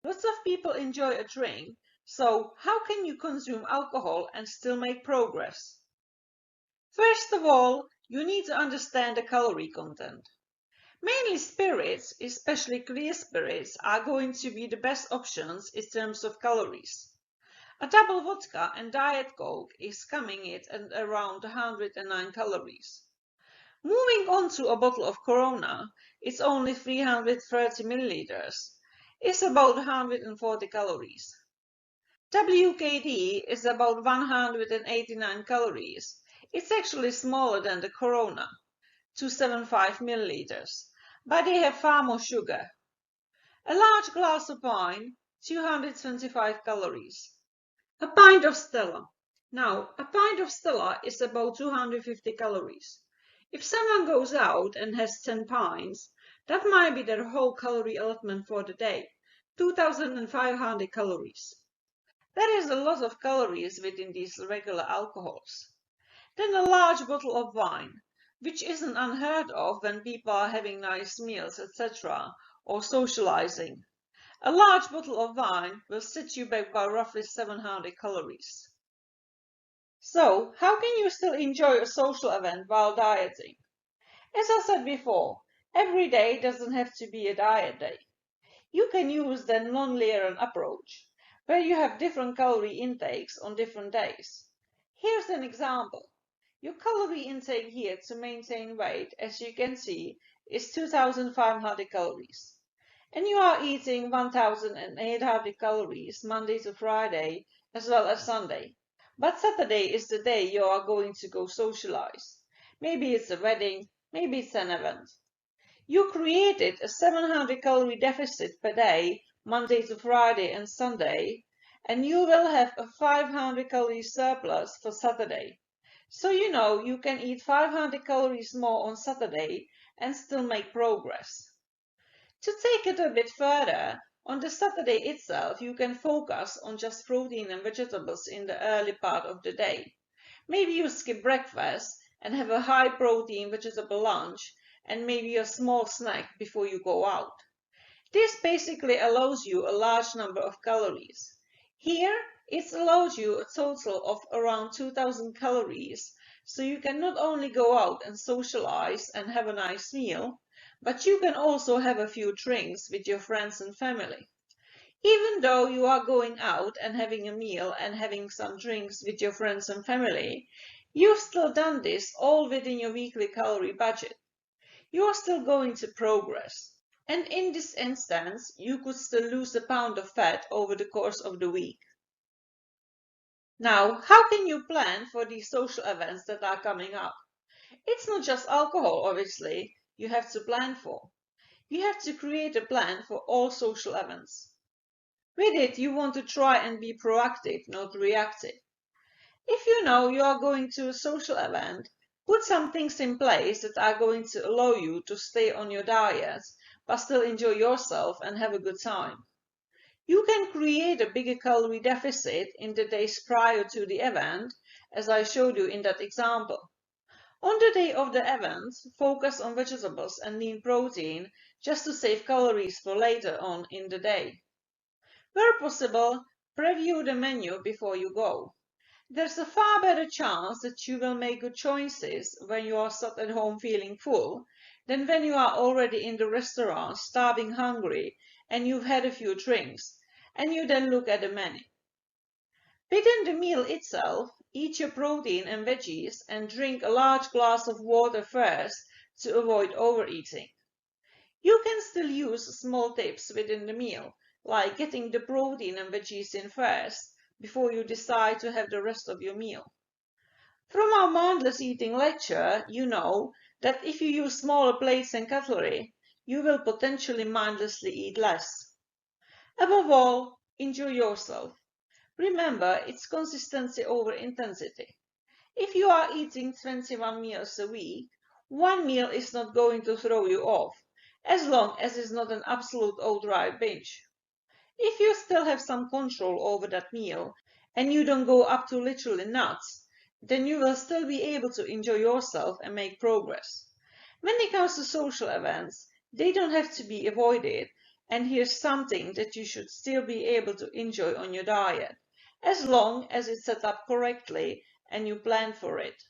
Lots of people enjoy a drink, so how can you consume alcohol and still make progress? First of all, you need to understand the calorie content. Mainly spirits, especially clear spirits, are going to be the best options in terms of calories. A double vodka and Diet Coke is coming in at around 109 calories. Moving on to a bottle of Corona, it's only 330 milliliters. It's about 140 calories. WKD is about 189 calories. It's actually smaller than the Corona, 275 milliliters, but they have far more sugar. A large glass of wine, 225 calories. A pint of Stella. Now, a pint of Stella is about 250 calories. If someone goes out and has 10 pints, that might be their whole calorie allotment for the day, 2,500 calories. That is a lot of calories within these regular alcohols. Then a large bottle of wine, which isn't unheard of when people are having nice meals, etc., or socializing. A large bottle of wine will set you back by roughly 700 calories. So, how can you still enjoy a social event while dieting? As I said before, every day doesn't have to be a diet day. You can use the non-Layering approach, where you have different calorie intakes on different days. Here's an example. Your calorie intake here to maintain weight, as you can see, is 2,500 calories. And you are eating 1,800 calories Monday to Friday as well as Sunday. But Saturday is the day you are going to go socialize. Maybe it's a wedding, maybe it's an event. You created a 700 calorie deficit per day, Monday to Friday and Sunday, and you will have a 500 calorie surplus for Saturday. So you know you can eat 500 calories more on Saturday and still make progress. To take it a bit further, on the Saturday itself, you can focus on just protein and vegetables in the early part of the day. Maybe you skip breakfast and have a high protein vegetable lunch and maybe a small snack before you go out. This basically allows you a large number of calories. Here, it allows you a total of around 2,000 calories, so you can not only go out and socialize and have a nice meal, but you can also have a few drinks with your friends and family. Even though you are going out and having a meal and having some drinks with your friends and family, you've still done this all within your weekly calorie budget. You are still going to progress. And in this instance, you could still lose a pound of fat over the course of the week. Now, how can you plan for these social events that are coming up? It's not just alcohol, obviously, you have to plan for. You have to create a plan for all social events. With it, you want to try and be proactive, not reactive. If you know you are going to a social event, put some things in place that are going to allow you to stay on your diet, but still enjoy yourself and have a good time. You can create a bigger calorie deficit in the days prior to the event, as I showed you in that example. On the day of the event, focus on vegetables and lean protein just to save calories for later on in the day. Where possible, preview the menu before you go. There's a far better chance that you will make good choices when you are sat at home feeling full than when you are already in the restaurant starving hungry and you've had a few drinks and you then look at the menu. Within the meal itself, eat your protein and veggies and drink a large glass of water first to avoid overeating. You can still use small tips within the meal, like getting the protein and veggies in first before you decide to have the rest of your meal. From our mindless eating lecture, you know that if you use smaller plates and cutlery, you will potentially mindlessly eat less. Above all, enjoy yourself. Remember, it's consistency over intensity. If you are eating 21 meals a week, one meal is not going to throw you off, as long as it's not an absolute outright binge. If you still have some control over that meal and you don't go up to literally nuts, then you will still be able to enjoy yourself and make progress. When it comes to social events, they don't have to be avoided, And here's something that you should still be able to enjoy on your diet, as long as it's set up correctly and you plan for it.